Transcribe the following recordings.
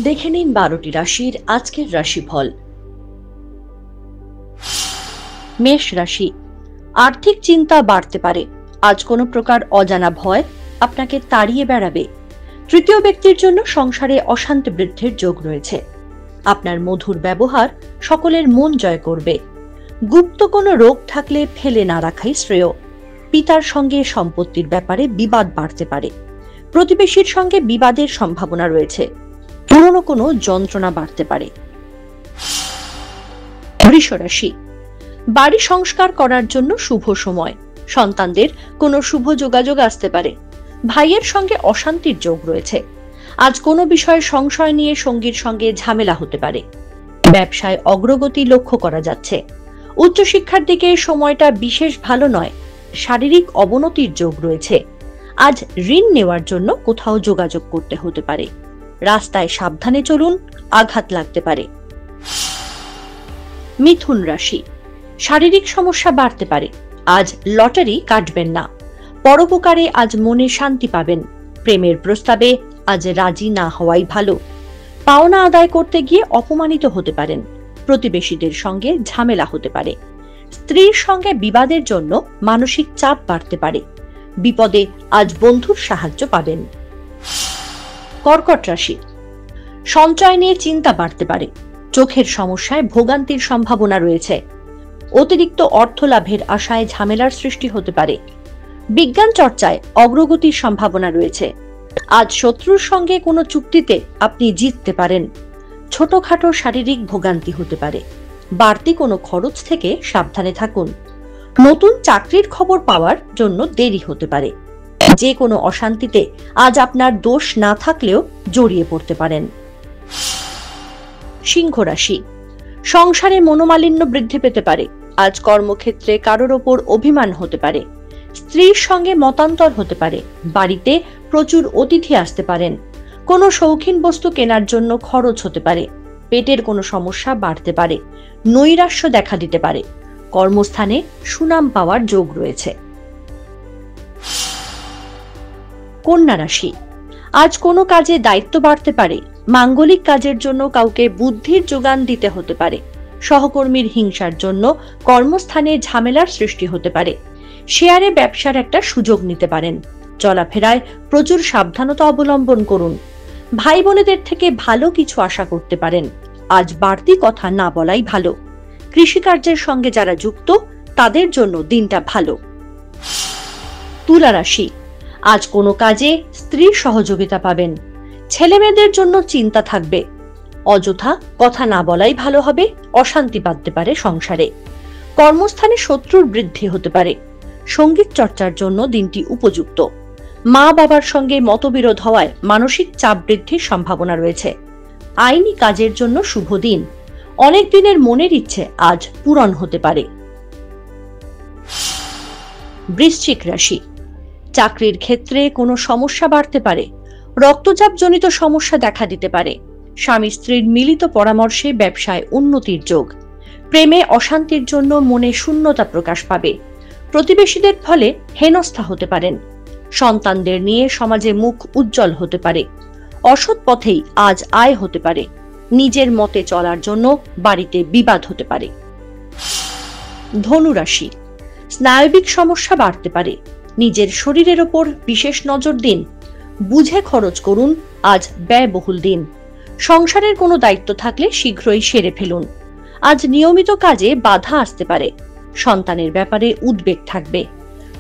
দেখে নিন 12টি রাশির আজকের রাশিফল। মেষ রাশি, আর্থিক চিন্তা বাড়তে পারে। আজ কোনো প্রকার অজানা ভয় আপনাকে তাড়িয়ে বেড়াবে। তৃতীয় ব্যক্তির জন্য সংসারে অশান্তি বৃদ্ধির যোগ রয়েছে। আপনার মধুর ব্যবহার সকলের মন জয় করবে। গুপ্ত কোনো রোগ থাকলে ফেলে না রাখাই শ্রেয়। পিতার সঙ্গে সম্পত্তির ব্যাপারে বিবাদ বাড়তে পারে। প্রতিবেশীর সঙ্গে বিবাদের সম্ভাবনা রয়েছে। পুরনো কোনো যন্ত্রণা বাড়তে পারে। বৃষ রাশি, বাড়ি সংস্কার করার জন্য শুভ সময়। সন্তানদের কোনো শুভ যোগাযোগ আসতে পারে। ভাইয়ের সঙ্গে অশান্তির যোগ রয়েছে। আজ কোনো বিষয়ে সংশয় নিয়ে সঙ্গীর সঙ্গে ঝামেলা হতে পারে। ব্যবসায় অগ্রগতি লক্ষ্য করা যাচ্ছে। উচ্চশিক্ষার দিকে সময়টা বিশেষ ভালো নয়। শারীরিক অবনতির যোগ রয়েছে। আজ ঋণ নেওয়ার জন্য কোথাও যোগাযোগ করতে হতে পারে। রাস্তায় সাবধানে চলুন, আঘাত লাগতে পারে। মিথুন রাশি, শারীরিক সমস্যা বাড়তে পারে। আজ লটারি কাটবেন না। পরোপকারে আজ মনে শান্তি পাবেন। প্রেমের প্রস্তাবে আজ রাজি না হওয়াই ভালো। পাওনা আদায় করতে গিয়ে অপমানিত হতে পারেন। প্রতিবেশীদের সঙ্গে ঝামেলা হতে পারে। স্ত্রীর সঙ্গে বিবাদের জন্য মানসিক চাপ বাড়তে পারে। বিপদে আজ বন্ধুর সাহায্য পাবেন। কর্কট রাশি, সঞ্চয় নিয়ে চিন্তা বাড়তে পারে। চোখের সমস্যায় ভোগান্তির সম্ভাবনা রয়েছে। অতিরিক্ত অর্থ লাভের আশায় ঝামেলার সৃষ্টি হতে পারে। বিজ্ঞান চর্চায় অগ্রগতির সম্ভাবনা রয়েছে। আজ শত্রুর সঙ্গে কোনো চুক্তিতে আপনি জিততে পারেন। ছোটখাটো শারীরিক ভোগান্তি হতে পারে। বাড়তি কোনো খরচ থেকে সাবধানে থাকুন। নতুন চাকরির খবর পাওয়ার জন্য দেরি হতে পারে। যে কোনো অশান্তিতে আজ আপনার দোষ না থাকলেও জড়িয়ে পড়তে পারেন। সিংহ রাশি, সংসারে মনোমালিন্য বৃদ্ধি পেতে পারে। আজ কর্মক্ষেত্রে কারোর ওপর অভিমান হতে পারে। স্ত্রীর সঙ্গে মতান্তর হতে পারে। বাড়িতে প্রচুর অতিথি আসতে পারেন। কোনো শৌখিন বস্তু কেনার জন্য খরচ হতে পারে। পেটের কোনো সমস্যা বাড়তে পারে। নৈরাশ্য দেখা দিতে পারে। কর্মস্থানে সুনাম পাওয়ার যোগ রয়েছে। কন্যা রাশি, আজ কোনো কাজে দায়িত্ব বাড়তে পারে। মাঙ্গলিক কাজের জন্য কাউকে বুদ্ধির যোগান দিতে হতে পারে। সহকর্মীর হিংসার জন্য কর্মস্থানে ঝামেলার সৃষ্টি হতে পারে। শেয়ারে ব্যবসার একটা সুযোগ নিতে পারেন। চলাফেরায় প্রচুর সাবধানতা অবলম্বন করুন। ভাই বোনেদের থেকে ভালো কিছু আশা করতে পারেন। আজ বাড়তি কথা না বলাই ভালো। কৃষিকার্যের সঙ্গে যারা যুক্ত তাদের জন্য দিনটা ভালো। তুলা রাশি, আজ কোনো কাজে স্ত্রীর সহযোগিতা পাবেন। ছেলে মেয়েদের জন্য চিন্তা থাকবে। অযথা কথা না বলাই ভালো হবে। অশান্তি বাঁধতে পারে সংসারে। কর্মস্থানে শত্রুর বৃদ্ধি হতে পারে। সঙ্গীত চর্চার জন্য দিনটি উপযুক্ত। মা বাবার সঙ্গে মতবিরোধ হওয়ায় মানসিক চাপ বৃদ্ধির সম্ভাবনা রয়েছে। আইনি কাজের জন্য শুভ দিন। অনেক দিনের মনের ইচ্ছে আজ পূরণ হতে পারে। বৃশ্চিক রাশি, চাকরির ক্ষেত্রে কোনো সমস্যা বাড়তে পারে। রক্তচাপ জনিত সমস্যা দেখা দিতে পারে। স্বামী স্ত্রীর মিলিত পরামর্শে ব্যবসায় উন্নতির যোগ। প্রেমে অশান্তির জন্য মনে শূন্যতা প্রকাশ পাবে। প্রতিবেশীদের ফলে হেনস্থা হতে পারেন। সন্তানদের নিয়ে সমাজে মুখ উজ্জ্বল হতে পারে। অসৎ পথেই আজ আয় হতে পারে। নিজের মতে চলার জন্য বাড়িতে বিবাদ হতে পারে। ধনু রাশি, স্নায়বিক সমস্যা বাড়তে পারে। নিজের শরীরের ওপর বিশেষ নজর দিন। বুঝে খরচ করুন। আজ ব্যয়বহুল দিন। সংসারের কোনো দায়িত্ব থাকলে শীঘ্রই সেরে ফেলুন। আজ নিয়মিত কাজে বাধা আসতে পারে। সন্তানের ব্যাপারে উদ্বেগ থাকবে।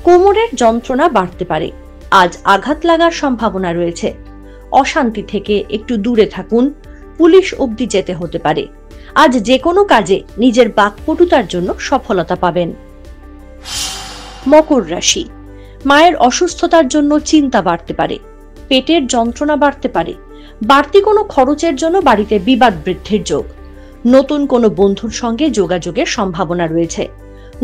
কোমরের যন্ত্রণা বাড়তে পারে। আজ আঘাত লাগার সম্ভাবনা রয়েছে। অশান্তি থেকে একটু দূরে থাকুন। পুলিশ অবধি যেতে হতে পারে। আজ যে কোনো কাজে নিজের বাকপটুতার জন্য সফলতা পাবেন। মকর রাশি, মায়ের অসুস্থতার জন্য চিন্তা বাড়তে পারে। পেটের যন্ত্রণা বাড়তে পারে। বাড়তি কোনো খরচের জন্য বাড়িতে বিবাদ বৃদ্ধির যোগ। নতুন কোনো বন্ধুর সঙ্গে যোগাযোগের সম্ভাবনা রয়েছে।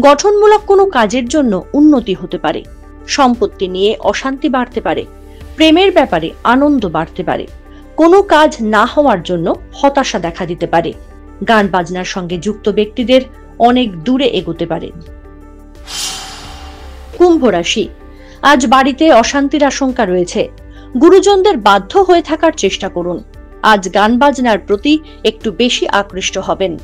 গঠনমূলক কোনো কাজের জন্য উন্নতি হতে পারে। সম্পত্তি নিয়ে অশান্তি বাড়তে পারে। প্রেমের ব্যাপারে আনন্দ বাড়তে পারে। কোনো কাজ না হওয়ার জন্য হতাশা দেখা দিতে পারে। গান বাজনার সঙ্গে যুক্ত ব্যক্তিদের অনেক দূরে এগোতে পারেন। কুম্ভ রাশি, আজ বাড়িতে অশান্তির আশঙ্কা রয়েছে। গুরুজনদের বাধ্য হয়ে থাকার চেষ্টা করুন। আজ গান বাজনার প্রতি একটু বেশি আকৃষ্ট হবেন।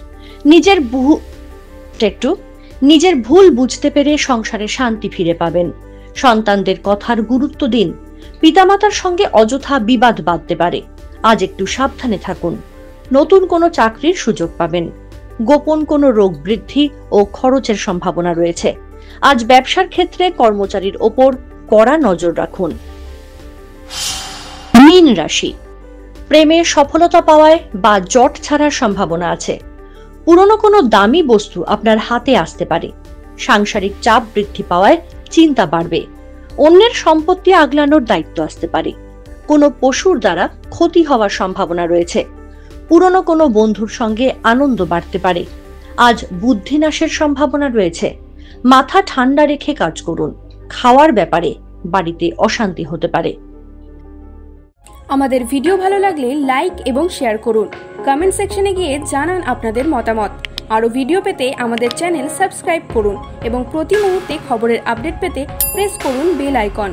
নিজের ভুল বুঝতে পেরে সংসারে শান্তি ফিরে পাবেন। সন্তানদের কথার গুরুত্ব দিন। পিতামাতার সঙ্গে অযথা বিবাদ বাঁধতে পারে, আজ একটু সাবধানে থাকুন। নতুন কোনো চাকরির সুযোগ পাবেন। গোপন কোনো রোগ বৃদ্ধি ও খরচের সম্ভাবনা রয়েছে। আজ ব্যবসার ক্ষেত্রে কর্মচারীর ওপর কড়া নজর রাখুন। মীন রাশি, প্রেমে সফলতা পাওয়ায় বা জট ছাড়ার সম্ভাবনা আছে। পুরনো কোনো দামি বস্তু আপনার হাতে আসতে পারে। সাংসারিক চাপ বৃদ্ধি পাওয়ায় চিন্তা বাড়বে। অন্যের সম্পত্তি আগলানোর দায়িত্ব আসতে পারে। কোনো পশুর দ্বারা ক্ষতি হওয়ার সম্ভাবনা রয়েছে। পুরনো কোনো বন্ধুর সঙ্গে আনন্দ বাড়তে পারে। আজ বুদ্ধিনাশের সম্ভাবনা রয়েছে। মাথা ঠান্ডা রেখে কাজ করুন। খাওয়ার ব্যাপারে বাড়িতে অশান্তি হতে পারে। আমাদের ভিডিও ভালো লাগলে লাইক এবং শেয়ার করুন। কমেন্ট সেকশনে গিয়ে জানান আপনাদের মতামত। আরও ভিডিও পেতে আমাদের চ্যানেল সাবস্ক্রাইব করুন এবং প্রতি মুহূর্তে খবরের আপডেট পেতে প্রেস করুন বেল আইকন।